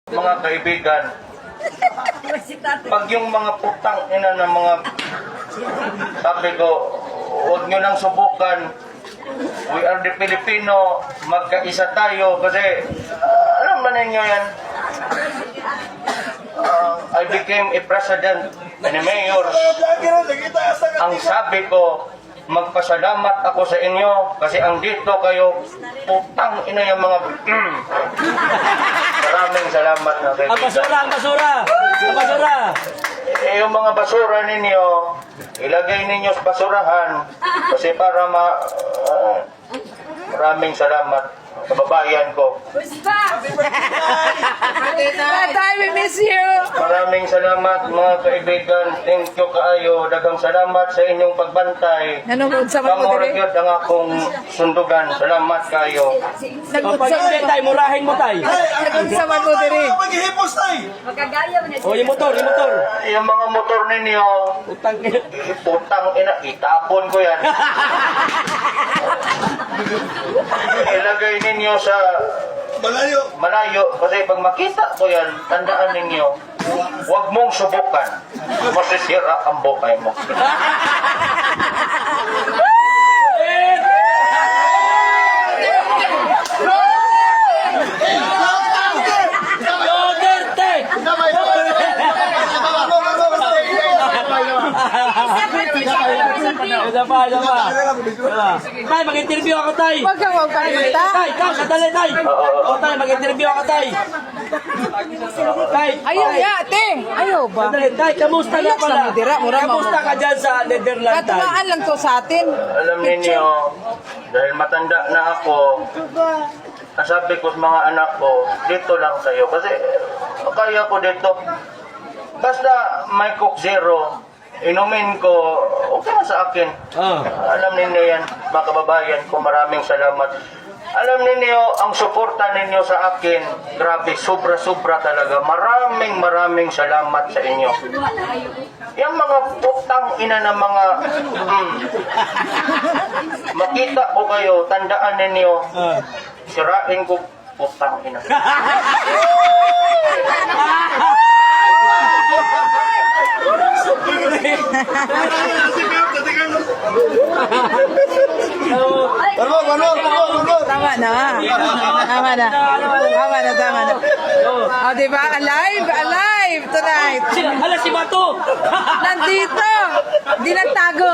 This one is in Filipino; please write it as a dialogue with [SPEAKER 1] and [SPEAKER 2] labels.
[SPEAKER 1] Mga kaibigan, pag yung mga putang ina ng mga sabi ko, huwag nyo nang subukan. We are the Filipino, magkaisa tayo kasi alam ba ninyo yan? I became a president and a mayor. Ang sabi ko, magpasalamat ako sa inyo kasi ang dito kayo, putang ina yung mga maraming salamat na kayo.
[SPEAKER 2] Ang basura, ang basura! Ang basura!
[SPEAKER 1] Yung mga basura ninyo, ilagay ninyo sa basurahan kasi para maraming salamat kababayan ko.
[SPEAKER 3] Tatay, we miss you!
[SPEAKER 1] Maraming salamat mga kaibigan. Thank you kaayo. Daghang salamat sa inyong pagbantay.
[SPEAKER 3] Nanonood sa mga
[SPEAKER 1] Kamurag yun ang akong sundugan. Salamat kayo.
[SPEAKER 2] Kapag hindi tayo, murahin mo tayo.
[SPEAKER 3] Nanonood sa mga diri.
[SPEAKER 4] Maghihipos tayo!
[SPEAKER 2] O, yung motor, yung motor.
[SPEAKER 1] Yung mga motor ninyo,
[SPEAKER 2] Utang.
[SPEAKER 1] putang ina, itapon ko yan. Ilagay ninyo sa
[SPEAKER 4] Malayo!
[SPEAKER 1] malayo kasi pag makita ko yan, tandaan ninyo, huwag mong subukan. Masisira ang bukay mo.
[SPEAKER 2] Duterte! Isa pa, isa pa. Tay, mag-interview ako, tay.
[SPEAKER 3] Huwag kang magpakita.
[SPEAKER 2] Tay, tay, sadali, tay. O, tay, mag-interview ako, tay. Tay,
[SPEAKER 3] Ayaw ya, ting. Ayaw ba?
[SPEAKER 2] sadali, tay, kamusta na
[SPEAKER 3] Relax
[SPEAKER 2] pala?
[SPEAKER 3] lang, dira, mura,
[SPEAKER 2] Kamusta ka dyan sa Netherlands, tay?
[SPEAKER 3] Katumaan lang to sa atin.
[SPEAKER 1] Alam ninyo, dahil matanda na ako, nasabi ko sa mga anak ko, dito lang tayo. Kasi kaya ko dito. Basta may Coke Zero, inumin ko, okay na sa akin.
[SPEAKER 2] Ah.
[SPEAKER 1] Alam ninyo yan, mga kababayan ko, maraming salamat. Alam ninyo, ang suporta ninyo sa akin, grabe, sobra-sobra talaga. Maraming salamat sa inyo. Yung mga putang ina ng mga makita ko kayo, tandaan ninyo, sirain ko putang ina.
[SPEAKER 3] Tama na. Tama na. Tama na, tama na. O, diba? Alive! Alive tonight!
[SPEAKER 2] Hala, si Bato!
[SPEAKER 3] Nandito! Di nagtago!